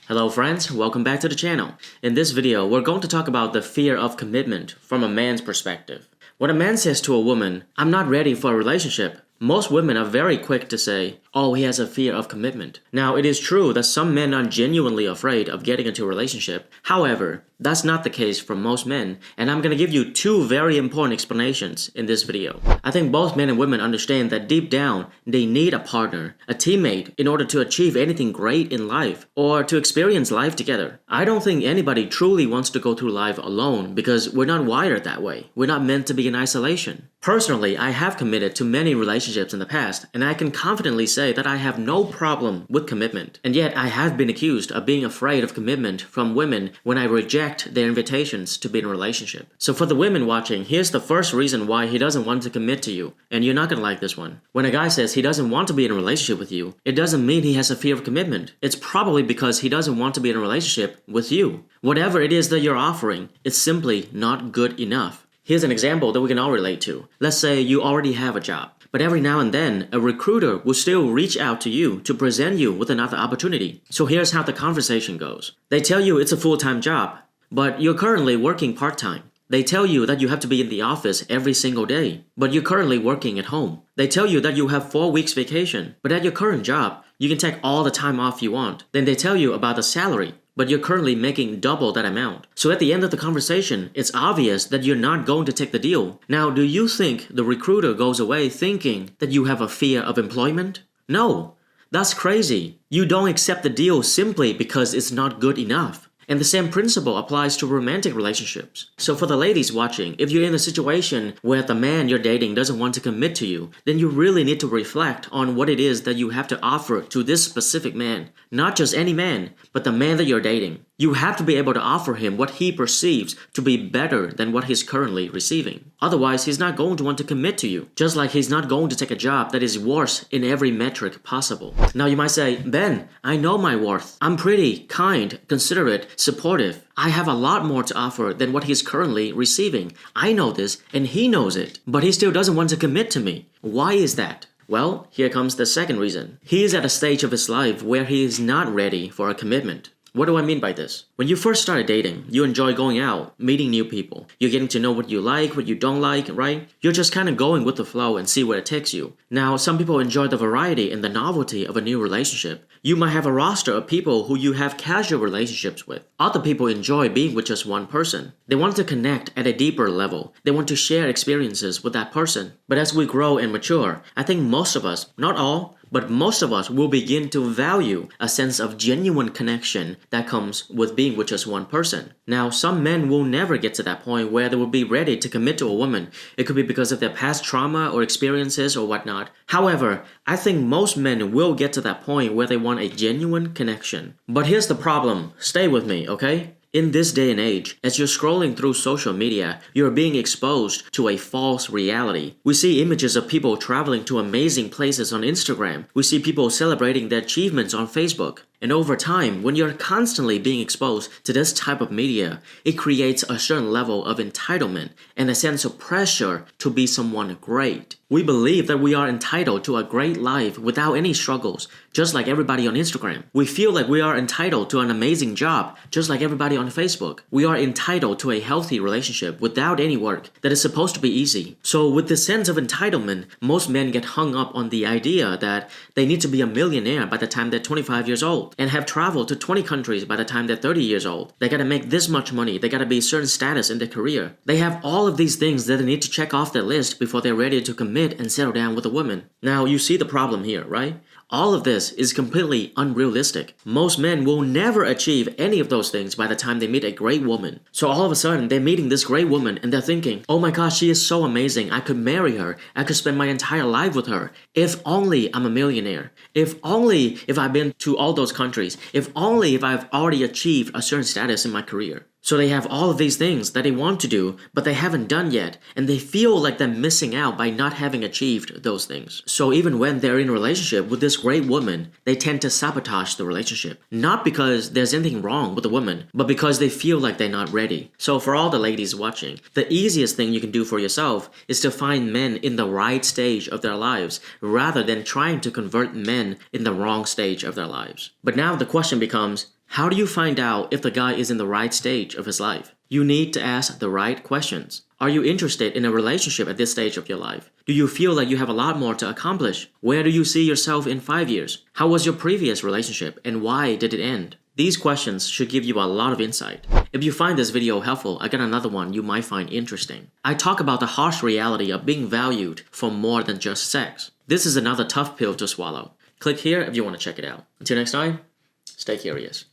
Hello friends, welcome back to the channel. In this video, we're going to talk about the fear of commitment from a man's perspective. When a man says to a woman, "I'm not ready for a relationship," most women are very quick to say, "Oh, he has a fear of commitment." Now, it is true that some men are genuinely afraid of getting into a relationship. However, that's not the case for most men, and I'm gonna give you two very important explanations in this video. I think both men and women understand that deep down, they need a partner, a teammate, in order to achieve anything great in life, or to experience life together. I don't think anybody truly wants to go through life alone because we're not wired that way. We're not meant to be in isolation. Personally, I have committed to many relationships in the past, and I can confidently say that I have no problem with commitment. And yet, I have been accused of being afraid of commitment from women when I reject their invitations to be in a relationship. So for the women watching, here's the first reason why he doesn't want to commit to you, and you're not gonna like this one. When a guy says he doesn't want to be in a relationship with you, it doesn't mean he has a fear of commitment. It's probably because he doesn't want to be in a relationship with you. Whatever it is that you're offering, it's simply not good enough. Here's an example that we can all relate to. Let's say you already have a job, but every now and then, a recruiter will still reach out to you to present you with another opportunity. So here's how the conversation goes. They tell you it's a full-time job, but you're currently working part-time. They tell you that you have to be in the office every single day, but you're currently working at home. They tell you that you have 4 weeks vacation, but at your current job, you can take all the time off you want. Then they tell you about the salary, but you're currently making double that amount. So at the end of the conversation, it's obvious that you're not going to take the deal. Now, do you think the recruiter goes away thinking that you have a fear of employment? No, that's crazy. You don't accept the deal simply because it's not good enough. And the same principle applies to romantic relationships. So for the ladies watching, if you're in a situation where the man you're dating doesn't want to commit to you, then you really need to reflect on what it is that you have to offer to this specific man. Not just any man, but the man that you're dating. You have to be able to offer him what he perceives to be better than what he's currently receiving. Otherwise, he's not going to want to commit to you, just like he's not going to take a job that is worse in every metric possible. Now you might say, "Ben, I know my worth. I'm pretty, kind, considerate, supportive. I have a lot more to offer than what he's currently receiving. I know this, and he knows it, but he still doesn't want to commit to me. Why is that?" Well, here comes the second reason. He is at a stage of his life where he is not ready for a commitment. What do I mean by this? When you first started dating, you enjoy going out, meeting new people. You're getting to know what you like, what you don't like, right? You're just kind of going with the flow and see where it takes you. Now, some people enjoy the variety and the novelty of a new relationship. You might have a roster of people who you have casual relationships with. Other people enjoy being with just one person. They want to connect at a deeper level. They want to share experiences with that person. But as we grow and mature, I think most of us, not all, but most of us will begin to value a sense of genuine connection that comes with being with just one person. Now, some men will never get to that point where they will be ready to commit to a woman. It could be because of their past trauma or experiences or whatnot. However, I think most men will get to that point where they want a genuine connection. But here's the problem. Stay with me, okay? In this day and age, as you're scrolling through social media, you're being exposed to a false reality. We see images of people traveling to amazing places on Instagram. We see people celebrating their achievements on Facebook. And over time, when you're constantly being exposed to this type of media, it creates a certain level of entitlement and a sense of pressure to be someone great. We believe that we are entitled to a great life without any struggles, just like everybody on Instagram. We feel like we are entitled to an amazing job, just like everybody on Facebook. We are entitled to a healthy relationship without any work that is supposed to be easy. So with this sense of entitlement, most men get hung up on the idea that they need to be a millionaire by the time they're 25 years old and have traveled to 20 countries by the time they're 30 years old. They gotta make this much money. They gotta be a certain status in their career. They have all of these things that they need to check off their list before they're ready to commit and settle down with a woman. Now, you see the problem here, right? All of this is completely unrealistic. Most men will never achieve any of those things by the time they meet a great woman. So all of a sudden, they're meeting this great woman and they're thinking, "Oh my gosh, she is so amazing. I could marry her. I could spend my entire life with her. If only I'm a millionaire. If only if I've been to all those countries. If only if I've already achieved a certain status in my career." So they have all of these things that they want to do, but they haven't done yet, and they feel like they're missing out by not having achieved those things. So even when they're in a relationship with this great woman, they tend to sabotage the relationship. Not because there's anything wrong with the woman, but because they feel like they're not ready. So for all the ladies watching, the easiest thing you can do for yourself is to find men in the right stage of their lives, rather than trying to convert men in the wrong stage of their lives. But now the question becomes, How do you find out if the guy is in the right stage of his life? You need to ask the right questions. Are you interested in a relationship at this stage of your life? Do you feel like you have a lot more to accomplish? Where do you see yourself in 5 years? How was your previous relationship and why did it end? These questions should give you a lot of insight. If you find this video helpful, I got another one you might find interesting. I talk about the harsh reality of being valued for more than just sex. This is another tough pill to swallow. Click here if you want to check it out. Until next time, stay curious.